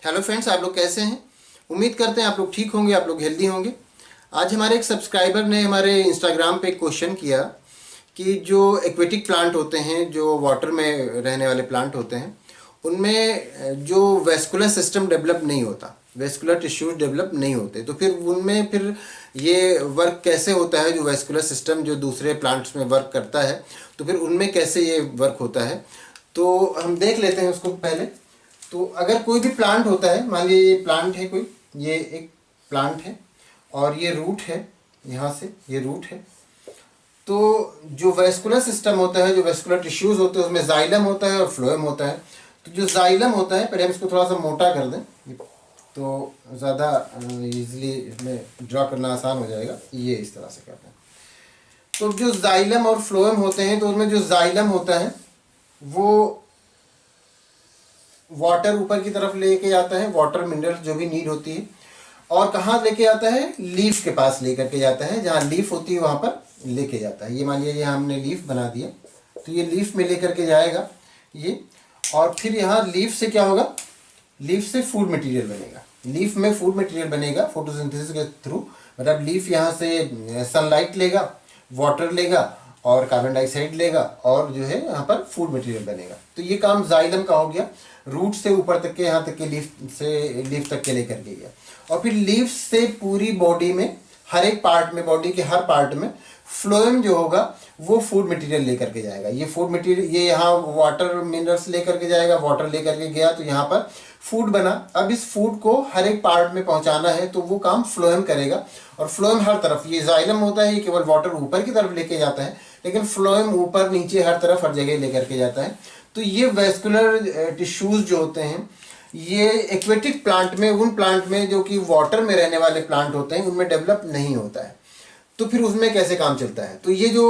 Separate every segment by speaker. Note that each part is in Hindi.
Speaker 1: हेलो फ्रेंड्स, आप लोग कैसे हैं? उम्मीद करते हैं आप लोग ठीक होंगे, आप लोग हेल्दी होंगे। आज हमारे एक सब्सक्राइबर ने हमारे इंस्टाग्राम पे एक क्वेश्चन किया कि जो एक्वेटिक प्लांट होते हैं, जो वाटर में रहने वाले प्लांट होते हैं, उनमें जो वेस्कुलर सिस्टम डेवलप नहीं होता, वेस्कुलर टिश्यूज डेवलप नहीं होते, तो फिर उनमें फिर ये वर्क कैसे होता है? जो वेस्कुलर सिस्टम जो दूसरे प्लांट्स में वर्क करता है, तो फिर उनमें कैसे ये वर्क होता है, तो हम देख लेते हैं उसको पहले। तो अगर कोई भी प्लांट होता है, मान लीजिए ये प्लांट है कोई, ये एक प्लांट है और ये रूट है, यहाँ से ये रूट है। तो जो वेस्कुलर सिस्टम होता है, जो वेस्कुलर टिश्यूज होते हैं, उसमें जाइलम होता है और फ्लोएम होता है। तो जो जाइलम होता है, पहले हम इसको थोड़ा सा मोटा कर दें तो ज़्यादा इजीली इसमें ड्रा करना आसान हो जाएगा। ये इस तरह से करते हैं। तो जो जाइलम और फ्लोएम होते हैं, तो उसमें जो जाइलम होता है वो वाटर ऊपर की तरफ लेके जाता है, वाटर मिनरल जो भी नीड होती है। और कहाँ लेके जाता है? लीफ के पास लेकर के जाता है, जहाँ लीफ होती है वहाँ पर लेके जाता है। ये मान लीजिए यहाँ हमने लीफ बना दिया, तो ये लीफ में लेकर के जाएगा ये। और फिर यहाँ लीफ से क्या होगा? लीफ से फूड मटेरियल बनेगा। लीफ में फूड मटेरियल बनेगा फोटोसिंथेसिस के थ्रू। मतलब लीफ यहाँ से सनलाइट लेगा, वाटर लेगा और कार्बन डाइऑक्साइड लेगा, और जो है यहाँ पर फूड मटेरियल बनेगा। तो ये काम जाइलम का हो गया, रूट से ऊपर तक के, यहाँ तक के लीफ तक के लेकर के गया। और फिर लीफ से पूरी बॉडी में, हर एक पार्ट में, बॉडी के हर पार्ट में फ्लोएम जो होगा वो फूड मटेरियल लेकर के जाएगा। ये फूड मटेरियल, ये यहाँ वाटर मिनरल्स लेकर के जाएगा, वाटर लेकर के गया तो यहाँ पर फूड बना। अब इस फूड को हर एक पार्ट में पहुंचाना है, तो वो काम फ्लोएम करेगा। और फ्लोएम हर तरफ, ये जाइलम होता है, ये केवल वाटर ऊपर की तरफ लेके जाता है, लेकिन फ्लोएम ऊपर नीचे हर तरफ हर जगह लेकर के जाता है। तो ये वेस्कुलर टिश्यूज जो होते हैं, ये एक्वेटिक प्लांट में, उन प्लांट में जो कि वाटर में रहने वाले प्लांट होते हैं, उनमें डेवलप नहीं होता है। तो फिर उसमें कैसे काम चलता है? तो ये जो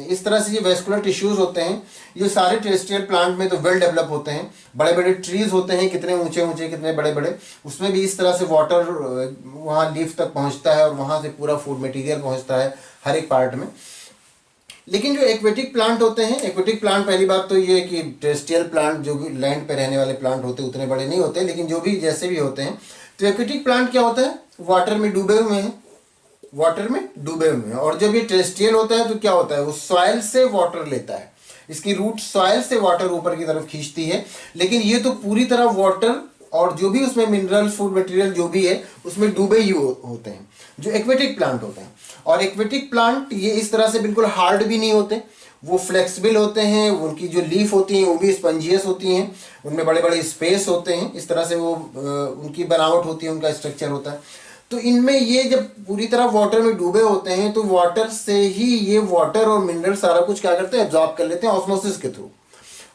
Speaker 1: इस तरह से ये वेस्कुलर टिश्यूज होते हैं, ये सारे टेरेस्ट्रियल प्लांट में तो वेल डेवलप होते हैं। बड़े बड़े ट्रीज होते हैं, कितने ऊंचे ऊंचे, कितने बड़े बड़े, उसमें भी इस तरह से वाटर वहाँ लीफ तक पहुँचता है और वहाँ से पूरा फूड मटीरियल पहुँचता है हर एक पार्ट में। लेकिन जो एक्वेटिक प्लांट होते हैं, एक्वेटिक प्लांट, पहली बात तो ये कि टेरेस्ट्रियल प्लांट जो लैंड पे रहने वाले प्लांट होते हैं उतने बड़े नहीं होते, लेकिन जो भी जैसे भी होते हैं, तो एक्वेटिक प्लांट क्या होता है? वाटर में डूबे हुए हैं, वाटर में डूबे हुए हैं। और जब ये टेरेस्ट्रियल होता है तो क्या होता है? वो सॉइल से वाटर लेता है, इसकी रूट सॉइल से वाटर ऊपर की तरफ खींचती है। लेकिन ये तो पूरी तरह वाटर और जो भी उसमें मिनरल फूड मटेरियल जो भी है उसमें डूबे ही होते हैं, जो एक्वेटिक प्लांट होते हैं। और एक्वेटिक प्लांट ये इस तरह से बिल्कुल हार्ड भी नहीं होते, वो फ्लेक्सिबल होते हैं। उनकी जो लीफ होती हैं वो भी स्पंजियस होती हैं, उनमें बड़े बड़े स्पेस होते हैं, इस तरह से वो उनकी बनावट होती है, उनका स्ट्रक्चर होता है। तो इनमें ये जब पूरी तरह वाटर में डूबे होते हैं, तो वाटर से ही ये वाटर और मिनरल सारा कुछ क्या करते हैं? एब्जॉर्ब कर लेते हैं ऑस्मोसिस के थ्रू।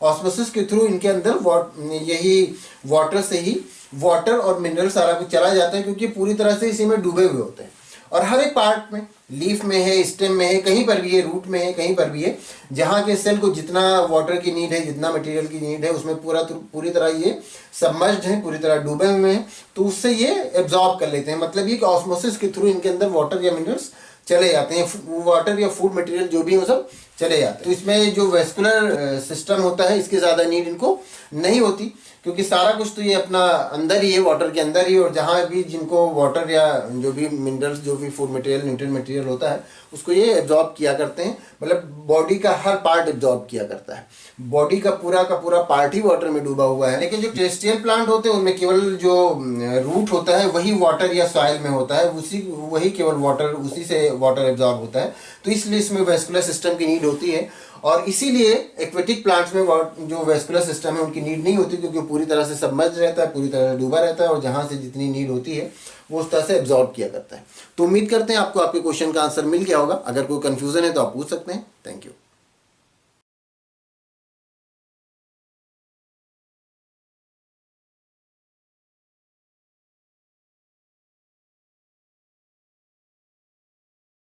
Speaker 1: ऑस्मोसिस के थ्रू इनके अंदर यही वाटर से ही वाटर और मिनरल सारा कुछ चला जाता है, क्योंकि पूरी तरह से इसी में डूबे हुए होते हैं। और हर एक पार्ट में, लीफ में है, स्टेम में है, कहीं पर भी है, रूट में है, कहीं पर भी है, जहाँ के सेल को जितना वाटर की नीड है, जितना मटेरियल की नीड है, उसमें पूरी तरह ये सबमर्ज्ड है, पूरी तरह डूबे हुए हैं। तो उससे ये एब्जॉर्ब कर लेते हैं। मतलब ये कि ऑस्मोसिस के थ्रू इनके अंदर वाटर या मिनरल्स चले जाते हैं, वाटर या फूड मटेरियल जो भी है वो सब चले जाते हैं। तो इसमें जो वेस्कुलर सिस्टम होता है, इसकी ज़्यादा नीड इनको नहीं होती, क्योंकि सारा कुछ तो ये अपना अंदर ही है, वाटर के अंदर ही। और जहाँ भी जिनको वाटर या जो भी मिनरल्स, जो भी फूड मटेरियल, न्यूट्रिएंट मटेरियल होता है, उसको ये एब्जॉर्ब किया करते हैं। मतलब बॉडी का हर पार्ट एब्जॉर्ब किया करता है, बॉडी का पूरा पार्ट ही वाटर में डूबा हुआ है। लेकिन जो टेरेस्ट्रियल प्लांट होते हैं उनमें केवल जो रूट होता है वही वाटर या सॉइल में होता है, वही केवल वाटर, उसी से वाटर एब्जॉर्ब होता है। तो इसलिए इसमें वेस्कुलर सिस्टम की नीड होती है। और इसीलिए एक्वेटिक प्लांट्स में जो वेस्कुलर सिस्टम है उनकी नीड नहीं होती, क्योंकि पूरी तरह से सबमर्ज रहता है, पूरी तरह से डूबा रहता है, और जहाँ से जितनी नीड होती है वो उस तरह से एब्जॉर्ब किया करता है। तो उम्मीद करते हैं आपको आपके क्वेश्चन का आंसर मिल गया होगा। अगर कोई कंफ्यूजन है तो आप पूछ सकते हैं। Thank you.